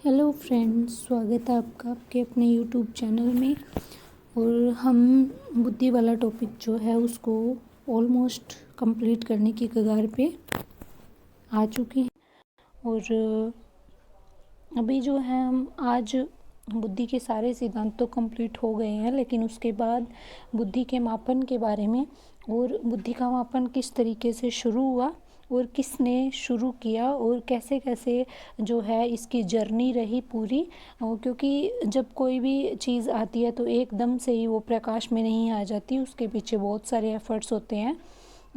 Hello friends, स्वागत है आपका आपके अपने यूट्यूब चैनल में। और हम बुद्धि वाला टॉपिक जो है उसको ऑलमोस्ट कंप्लीट करने की कगार पे आ चुके हैं। और अभी जो है हम आज बुद्धि के सारे सिद्धांत तो कंप्लीट हो गए हैं, लेकिन उसके बाद बुद्धि के मापन के बारे में और बुद्धि का मापन किस तरीके से शुरू हुआ और किसने शुरू किया और कैसे कैसे जो है इसकी जर्नी रही पूरी। क्योंकि जब कोई भी चीज़ आती है तो एकदम से ही वो प्रकाश में नहीं आ जाती, उसके पीछे बहुत सारे एफर्ट्स होते हैं।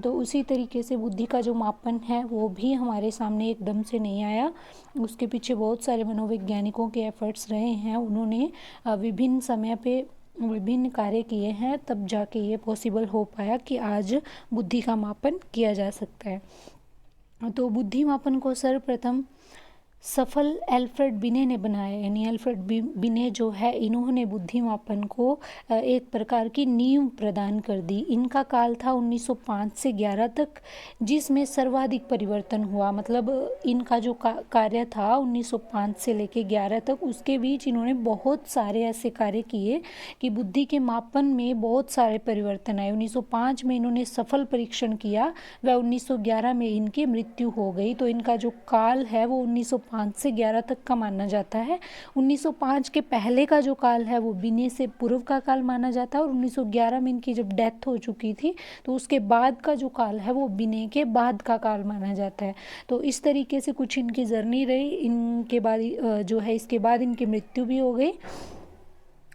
तो उसी तरीके से बुद्धि का जो मापन है वो भी हमारे सामने एकदम से नहीं आया, उसके पीछे बहुत सारे मनोवैज्ञानिकों के एफर्ट्स रहे हैं। उन्होंने विभिन्न समय पे विभिन्न कार्य किए हैं, तब जाके ये पॉसिबल हो पाया कि आज बुद्धि का मापन किया जा सकता है। तो बुद्धि मापन को सर्वप्रथम सफल एल्फ्रेड बिने ने बनाया, यानी एल्फ्रेड बिने जो है इन्होंने बुद्धि मापन को एक प्रकार की नींव प्रदान कर दी। इनका काल था 1905 से 11 तक, जिसमें सर्वाधिक परिवर्तन हुआ। मतलब इनका जो कार्य था 1905 से लेके 11 तक, उसके बीच इन्होंने बहुत सारे ऐसे कार्य किए कि बुद्धि के मापन में बहुत सारे परिवर्तन आए। 1905 में इन्होंने सफल परीक्षण किया व 1911 में इनकी मृत्यु हो गई। तो इनका जो काल है वो 1905 से 11 तक का माना जाता है। 1905 के पहले का जो काल है वो बिने से पूर्व का काल माना जाता है, और 1911 में इनकी जब डेथ हो चुकी थी तो उसके बाद का जो काल है वो बिने के बाद का काल माना जाता है। तो इस तरीके से कुछ इनकी जर्नी रही। इनके बाद जो है इसके बाद इनकी मृत्यु भी हो गई।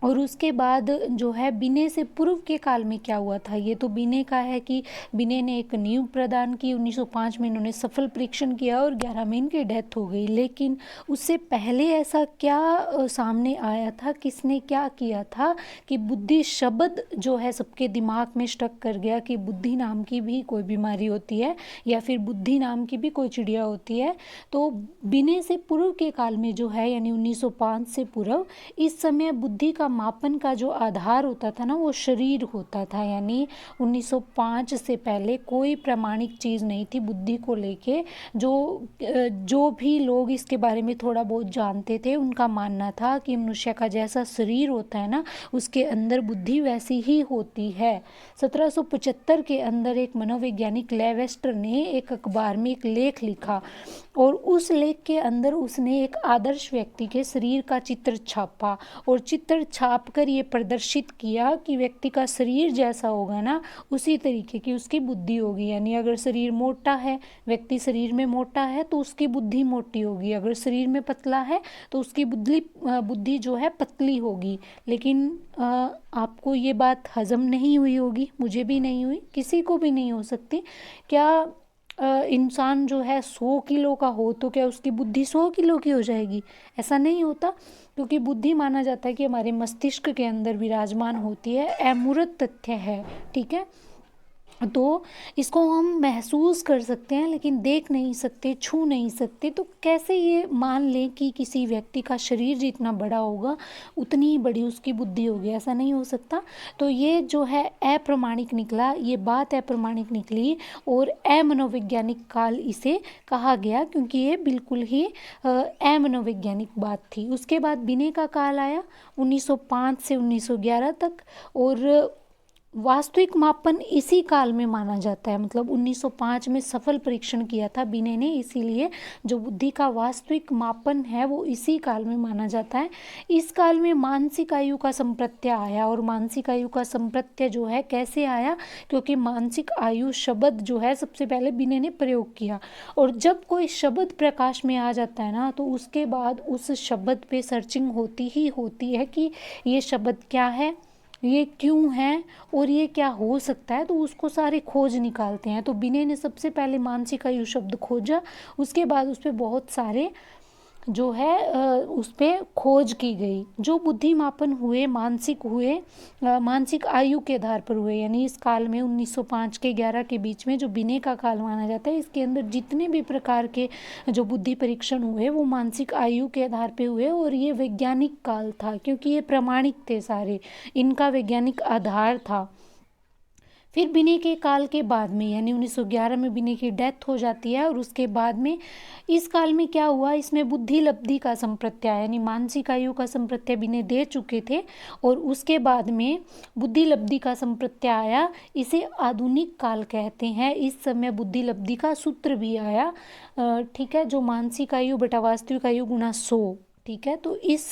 और उसके बाद जो है बिने से पूर्व के काल में क्या हुआ था, ये तो बिने का है कि बिने ने एक नींव प्रदान की। 1905 में इन्होंने सफल परीक्षण किया और 11 में इनकी डेथ हो गई। लेकिन उससे पहले ऐसा क्या सामने आया था, किसने क्या किया था कि बुद्धि शब्द जो है सबके दिमाग में स्टक कर गया कि बुद्धि नाम की भी कोई बीमारी होती है या फिर बुद्धि नाम की भी कोई चिड़िया होती है। तो बिने से पूर्व के काल में जो है, यानी 1905 से पूर्व, इस समय बुद्धि का मापन का जो आधार होता था ना वो शरीर होता था। यानी 1905 से पहले कोई प्रामाणिक चीज़ नहीं थी बुद्धि को लेके। जो भी लोग इसके बारे में थोड़ा बहुत जानते थे उनका मानना था कि मनुष्य का जैसा शरीर होता है ना उसके अंदर बुद्धि वैसी ही होती है। 1775 के अंदर एक मनोवैज्ञानिक लेवेस्टर ने एक अखबार में एक लेख लिखा, और उस लेख के अंदर उसने एक आदर्श व्यक्ति के शरीर का चित्र छापा और चित्र छाप कर ये प्रदर्शित किया कि व्यक्ति का शरीर जैसा होगा ना उसी तरीके की उसकी बुद्धि होगी। यानी अगर शरीर मोटा है, व्यक्ति शरीर में मोटा है तो उसकी बुद्धि मोटी होगी। अगर शरीर में पतला है तो उसकी बुद्धि जो है पतली होगी। लेकिन आपको ये बात हजम नहीं हुई होगी, मुझे भी नहीं हुई, किसी को भी नहीं हो सकती। क्या इंसान जो है 100 किलो का हो तो क्या उसकी बुद्धि 100 किलो की हो जाएगी? ऐसा नहीं होता, क्योंकि बुद्धि माना जाता है कि हमारे मस्तिष्क के अंदर विराजमान होती है, अमूर्त तथ्य है। ठीक है, तो इसको हम महसूस कर सकते हैं लेकिन देख नहीं सकते, छू नहीं सकते। तो कैसे ये मान लें कि किसी व्यक्ति का शरीर जितना बड़ा होगा उतनी ही बड़ी उसकी बुद्धि होगी? ऐसा नहीं हो सकता। तो ये जो है अप्रमाणिक निकला, ये बात अप्रमाणिक निकली और अमनोवैज्ञानिक काल इसे कहा गया, क्योंकि ये बिल्कुल ही अमनोवैज्ञानिक बात थी। उसके बाद बिने का काल आया 1905 से 1911 तक, और वास्तविक मापन इसी काल में माना जाता है। मतलब 1905 में सफल परीक्षण किया था बिने ने, इसीलिए जो बुद्धि का वास्तविक मापन है वो इसी काल में माना जाता है। इस काल में मानसिक आयु का संप्रत्यय आया, और मानसिक आयु का संप्रत्यय जो है कैसे आया, क्योंकि मानसिक आयु शब्द जो है सबसे पहले बिने ने प्रयोग किया। और जब कोई शब्द प्रकाश में आ जाता है ना तो उसके बाद उस शब्द पे सर्चिंग होती ही होती है कि ये शब्द क्या है, ये क्यों है और ये क्या हो सकता है। तो उसको सारे खोज निकालते हैं। तो बिने ने सबसे पहले मानसिक आयु शब्द खोजा, उसके बाद उस पर बहुत सारे जो है उस पर खोज की गई। जो बुद्धि मापन हुए मानसिक हुए, मानसिक आयु के आधार पर हुए। यानी इस काल में 1905 के 11 के बीच में जो बिने का काल माना जाता है, इसके अंदर जितने भी प्रकार के जो बुद्धि परीक्षण हुए वो मानसिक आयु के आधार पर हुए। और ये वैज्ञानिक काल था, क्योंकि ये प्रामाणिक थे सारे, इनका वैज्ञानिक आधार था। फिर बिने के काल के बाद में यानी 1911 में बिने की डेथ हो जाती है और उसके बाद में इस काल में क्या हुआ, इसमें बुद्धि लब्धि का संप्रत्यय यानी मानसिक आयु का संप्रत्यय बिने दे चुके थे और उसके बाद में बुद्धि लब्धि का संप्रत्यय आया। इसे आधुनिक काल कहते हैं। इस समय बुद्धि लब्धि का सूत्र भी आया, ठीक है, जो मानसिक आयु बटा वास्तविक आयु गुणा 100, ठीक है। तो इस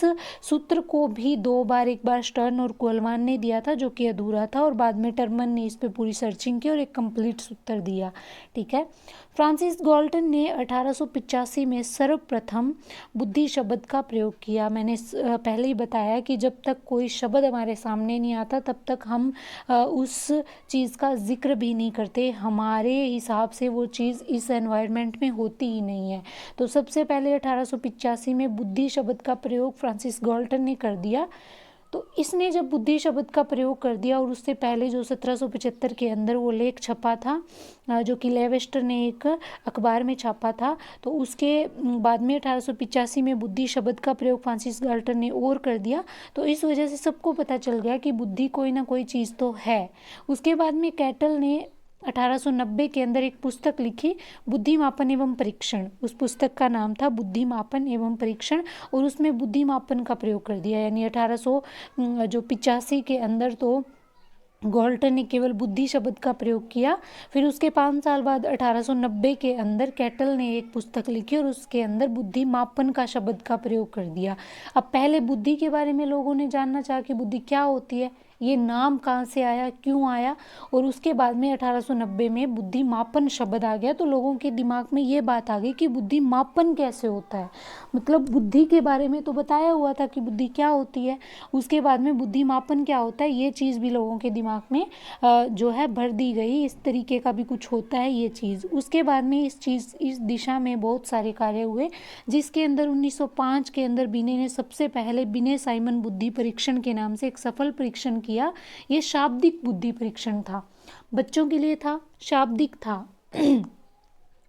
सूत्र को भी 2 बार, एक बार स्टर्न और कुहलमान ने दिया था जो कि अधूरा था और बाद में टर्मन ने इस पे पूरी सर्चिंग की और एक कंप्लीट सूत्र दिया, ठीक है। फ्रांसिस गाल्टन ने 1885 में सर्वप्रथम बुद्धि शब्द का प्रयोग किया। मैंने पहले ही बताया कि जब तक कोई शब्द हमारे सामने नहीं आता तब तक हम उस चीज़ का जिक्र भी नहीं करते, हमारे हिसाब से वो चीज़ इस एनवायरनमेंट में होती ही नहीं है। तो सबसे पहले 1885 में बुद्धि शब्द का प्रयोग फ्रांसिस गाल्टन ने कर दिया। तो इसने जब बुद्धि शब्द का प्रयोग कर दिया और उससे पहले जो 1775 के अंदर वो लेख छपा था जो कि लेवेस्टर ने एक अखबार में छापा था, तो उसके बाद में 1885 में बुद्धि शब्द का प्रयोग फ्रांसिस गाल्टन ने और कर दिया। तो इस वजह से सबको पता चल गया कि बुद्धि कोई ना कोई चीज़ तो है। उसके बाद में कैटल ने 1890 के अंदर एक पुस्तक लिखी, बुद्धिमापन एवं परीक्षण। उस पुस्तक का नाम था बुद्धिमापन एवं परीक्षण और उसमें बुद्धिमापन का प्रयोग कर दिया। यानी 1885 के अंदर तो गाल्टन ने केवल बुद्धि शब्द का प्रयोग किया। फिर उसके 5 साल बाद 1890 के अंदर कैटल ने एक पुस्तक लिखी और उसके अंदर बुद्धिमापन का शब्द का प्रयोग कर दिया। अब पहले बुद्धि के बारे में लोगों ने जानना चाहा कि बुद्धि क्या होती है, ये नाम कहाँ से आया, क्यों आया, और उसके बाद में 1890 में बुद्धिमापन शब्द आ गया। तो लोगों के दिमाग में ये बात आ गई कि बुद्धिमापन कैसे होता है। मतलब बुद्धि के बारे में तो बताया हुआ था कि बुद्धि क्या होती है, उसके बाद में बुद्धिमापन क्या होता है, ये चीज़ भी लोगों के दिमाग में जो है भर दी गई। इस तरीके का भी कुछ होता है ये चीज़। उसके बाद में इस दिशा में बहुत सारे कार्य हुए, जिसके अंदर 1905 के अंदर बिने ने सबसे पहले बिने साइमन बुद्धि परीक्षण के नाम से एक सफल परीक्षण किया। ये शाब्दिक बुद्धि परीक्षण था, बच्चों के लिए था, शाब्दिक था।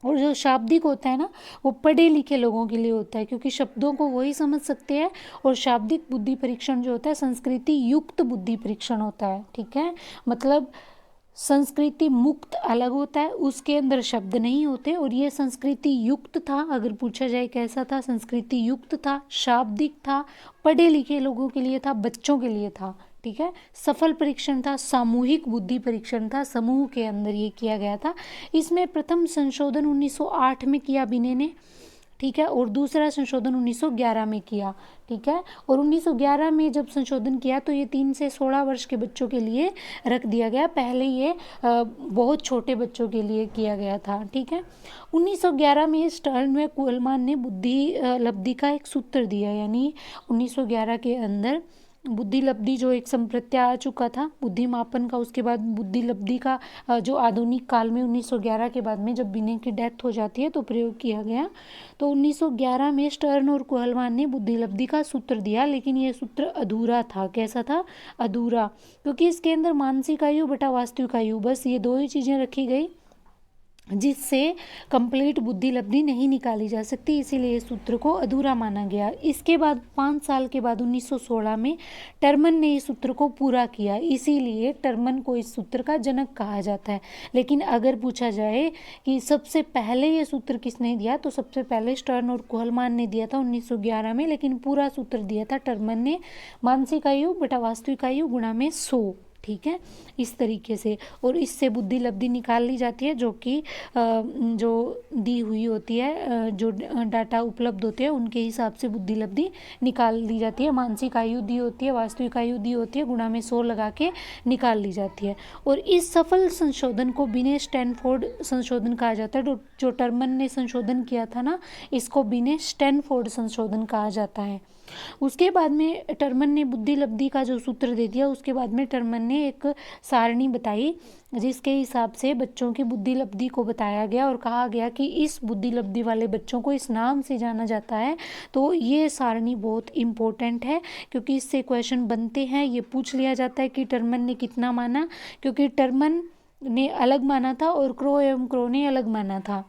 और जो शाब्दिक होता है ना, वो पढ़े लिखे लोगों के लिए होता है, क्योंकि शब्दों को वही समझ सकते हैं। और शाब्दिक बुद्धि परीक्षण जो होता है संस्कृति युक्त बुद्धि परीक्षण होता है, ठीक है। मतलब संस्कृति मुक्त अलग होता है, उसके अंदर शब्द नहीं होते, और ये संस्कृति युक्त था। अगर पूछा जाए कैसा था, संस्कृति युक्त था, शाब्दिक था, पढ़े लिखे लोगों के लिए था, बच्चों के लिए था, ठीक है। सफल परीक्षण था, सामूहिक बुद्धि परीक्षण था, समूह के अंदर ये किया गया था। इसमें प्रथम संशोधन 1908 में किया बिने ने, ठीक है, और दूसरा संशोधन 1911 में किया, ठीक है। और 1911 में जब संशोधन किया तो ये 3 से 16 वर्ष के बच्चों के लिए रख दिया गया। पहले ये बहुत छोटे बच्चों के लिए किया गया था, ठीक है। 1911 में स्टर्न व कुहलमान ने बुद्धि लब्धि का एक सूत्र दिया। यानी 1911 के अंदर बुद्धि लब्धि जो एक संप्रत्यय आ चुका था बुद्धिमापन का, उसके बाद बुद्धि लब्धि का जो आधुनिक काल में 1911 के बाद में जब बिने की डेथ हो जाती है तो प्रयोग किया गया। तो 1911 में स्टर्न और कुहलमान ने बुद्धि लब्धि का सूत्र दिया, लेकिन ये सूत्र अधूरा था। कैसा था? अधूरा, क्योंकि इसके अंदर मानसिक आयु बटा वास्तविक आयु, बस ये 2 ही चीज़ें रखी गई, जिससे कंप्लीट बुद्धि लब्धि नहीं निकाली जा सकती, इसीलिए इस सूत्र को अधूरा माना गया। इसके बाद 5 साल के बाद 1916 में टर्मन ने इस सूत्र को पूरा किया, इसीलिए टर्मन को इस सूत्र का जनक कहा जाता है। लेकिन अगर पूछा जाए कि सबसे पहले ये सूत्र किसने दिया, तो सबसे पहले स्टर्न और कुहलमान ने दिया था 1911 में, लेकिन पूरा सूत्र दिया था टर्मन ने, मानसिक आयु बटा वास्तविक आयु गुणा में 100, ठीक है, इस तरीके से। और इससे बुद्धि लब्धि निकाल ली जाती है, जो कि जो दी हुई होती है, जो डाटा उपलब्ध होते हैं उनके हिसाब से बुद्धि लब्धि निकाल ली जाती है। मानसिक आयु दी होती है, वास्तविक आयु दी होती है, गुणा में 100 लगा के निकाल ली जाती है। और इस सफल संशोधन को बिने स्टैनफोर्ड संशोधन कहा जाता है। जो टर्मन ने संशोधन किया था ना, इसको बिने स्टैनफोर्ड संशोधन कहा जाता है। उसके बाद में टर्मन ने बुद्धि लब्धि का जो सूत्र दे दिया, उसके बाद में टर्मन ने एक सारणी बताई जिसके हिसाब से बच्चों की बुद्धि लब्धि को बताया गया और कहा गया कि इस बुद्धि लब्धि वाले बच्चों को इस नाम से जाना जाता है। तो ये सारणी बहुत इम्पोर्टेंट है, क्योंकि इससे क्वेश्चन बनते हैं। ये पूछ लिया जाता है कि टर्मन ने कितना माना, क्योंकि टर्मन ने अलग माना था और क्रो एवं क्रो ने अलग माना था।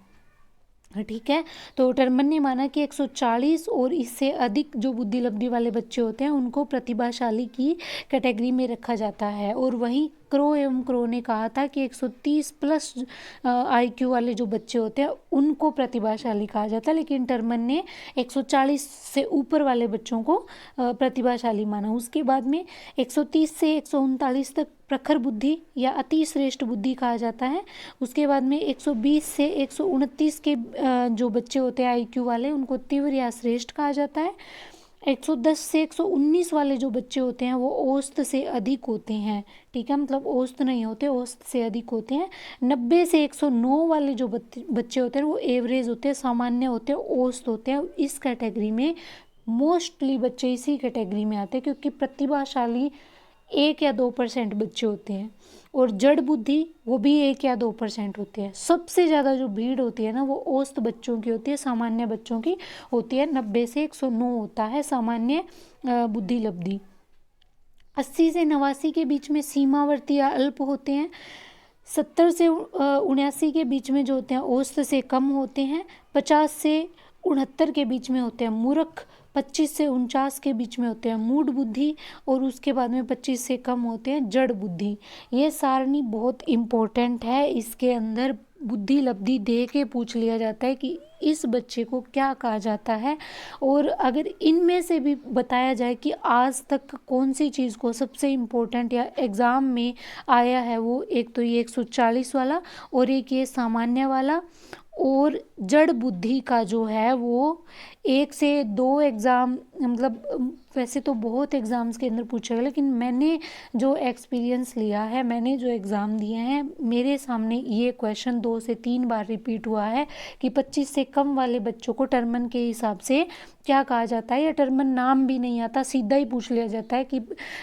ठीक है। तो टर्मन ने माना कि 140 और इससे अधिक जो बुद्धि लब्धि वाले बच्चे होते हैं उनको प्रतिभाशाली की कैटेगरी में रखा जाता है। और वहीं क्रो एवं क्रो ने कहा था कि 130 प्लस आईक्यू वाले जो बच्चे होते हैं उनको प्रतिभाशाली कहा जाता है, लेकिन टर्मन ने 140 से ऊपर वाले बच्चों को प्रतिभाशाली माना। उसके बाद में 130 से 139 तक प्रखर बुद्धि या अति श्रेष्ठ बुद्धि कहा जाता है। उसके बाद में 120 से 129 के जो बच्चे होते हैं आईक्यू वाले उनको तीव्र या श्रेष्ठ कहा जाता है। 110 से 119 वाले जो बच्चे होते हैं वो औसत से अधिक होते हैं, ठीक है, मतलब औसत नहीं होते, औसत से अधिक होते हैं। 90 से 109 वाले जो बच्चे होते हैं वो एवरेज होते हैं, सामान्य होते हैं, औसत होते हैं। इस कैटेगरी में मोस्टली बच्चे इसी कैटेगरी में आते हैं क्योंकि प्रतिभाशाली 1 या 2% बच्चे होते हैं और जड़ बुद्धि वो भी 1 या 2% होते हैं। सबसे ज़्यादा जो भीड़ होती है ना वो औसत बच्चों की होती है, सामान्य बच्चों की होती है। 90 से 109 होता है सामान्य बुद्धि लब्धि। 80 से 89 के बीच में सीमावर्ती या अल्प होते हैं। 70 से 79 के बीच में जो होते हैं औसत से कम होते हैं। 50 से 69 के बीच में होते हैं मूर्ख। 25 से 49 के बीच में होते हैं मूढ़ बुद्धि और उसके बाद में 25 से कम होते हैं जड़ बुद्धि। ये सारणी बहुत इम्पोर्टेंट है, इसके अंदर बुद्धि लब्धि दे के पूछ लिया जाता है कि इस बच्चे को क्या कहा जाता है। और अगर इनमें से भी बताया जाए कि आज तक कौन सी चीज़ को सबसे इम्पोर्टेंट या एग्ज़ाम में आया है, वो एक तो ये 140 वाला और एक ये सामान्य वाला और जड़ बुद्धि का जो है वो 1 से 2 एग्ज़ाम, मतलब वैसे तो बहुत एग्ज़ाम्स के अंदर पूछेगा, लेकिन मैंने जो एक्सपीरियंस लिया है, मैंने जो एग्ज़ाम दिए हैं, मेरे सामने ये क्वेश्चन 2 से 3 बार रिपीट हुआ है कि 25 से कम वाले बच्चों को टर्मन के हिसाब से क्या कहा जाता है, या टर्मन नाम भी नहीं आता, सीधा ही पूछ लिया जाता है कि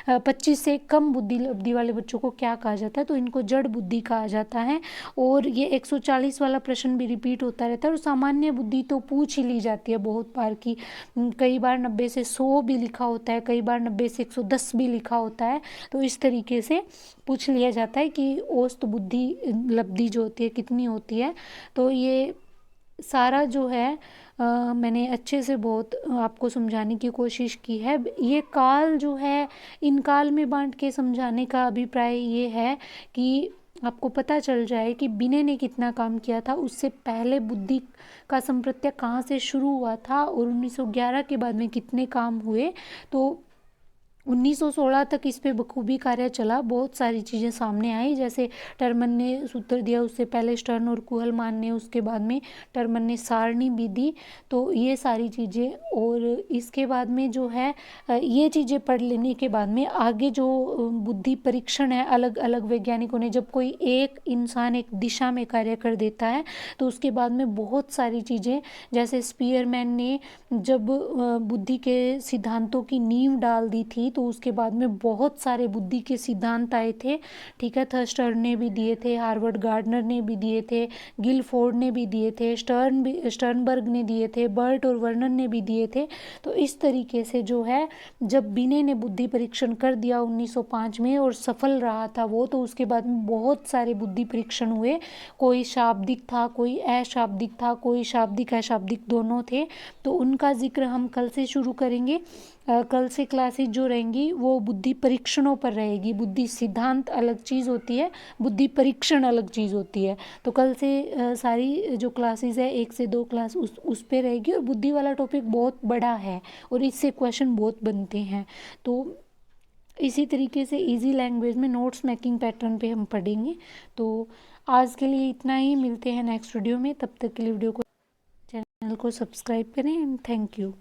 25 से कम बुद्धि लब्धि वाले बच्चों को क्या कहा जाता है, तो इनको जड़ बुद्धि कहा जाता है। और ये 140 वाला प्रश्न भी रिपीट होता रहता है। और सामान्य बुद्धि तो पूछ ही ली जाती है बहुत बार की, कई बार 90 से 100 भी लिखा होता है, कई बार 90 से 110 भी लिखा होता है। तो इस तरीके से पूछ लिया जाता है कि औसत बुद्धि लब्धि जो होती है कितनी होती है। तो ये सारा जो है मैंने अच्छे से बहुत आपको समझाने की कोशिश की है। ये काल जो है, इन काल में बांट के समझाने का अभिप्राय ये है कि आपको पता चल जाए कि विनय ने कितना काम किया था, उससे पहले बुद्धि का संप्रत्यय कहाँ से शुरू हुआ था और 1911 के बाद में कितने काम हुए। तो 1916 तक इस पे बखूबी कार्य चला, बहुत सारी चीज़ें सामने आई, जैसे टर्मन ने सूत्र दिया, उससे पहले स्टर्न और कुहलमान ने, उसके बाद में टर्मन ने सारणी भी दी। तो ये सारी चीज़ें, और इसके बाद में जो है ये चीज़ें पढ़ लेने के बाद में आगे जो बुद्धि परीक्षण है, अलग अलग वैज्ञानिकों ने, जब कोई एक इंसान एक दिशा में कार्य कर देता है तो उसके बाद में बहुत सारी चीज़ें, जैसे स्पीयरमैन ने जब बुद्धि के सिद्धांतों की नींव डाल दी थी तो उसके बाद में बहुत सारे बुद्धि के सिद्धांत आए थे, ठीक है। थर्स्टर्न ने भी दिए थे, हार्वर्ड गार्डनर ने भी दिए थे, गिलफोर्ड ने भी दिए थे, स्टर्नबर्ग ने दिए थे, बर्ट और वर्नन ने भी दिए थे। तो इस तरीके से जो है, जब बिने ने बुद्धि परीक्षण कर दिया 1905 में और सफल रहा था वो, तो उसके बाद में बहुत सारे बुद्धि परीक्षण हुए। कोई शाब्दिक था, कोई अशाब्दिक था, कोई शाब्दिक अशाब्दिक दोनों थे। तो उनका जिक्र हम कल से शुरू करेंगे। कल से क्लासेज जो रहेंगी वो बुद्धि परीक्षणों पर रहेगी। बुद्धि सिद्धांत अलग चीज़ होती है, बुद्धि परीक्षण अलग चीज़ होती है। तो कल से सारी जो क्लासेज है 1 से 2 क्लास उस पे रहेगी। और बुद्धि वाला टॉपिक बहुत बड़ा है और इससे क्वेश्चन बहुत बनते हैं। तो इसी तरीके से इजी लैंग्वेज में नोट्स मेकिंग पैटर्न पे हम पढ़ेंगे। तो आज के लिए इतना ही, मिलते हैं नेक्स्ट वीडियो में। तब तक के लिए वीडियो को, चैनल को सब्सक्राइब करें एंड थैंक यू।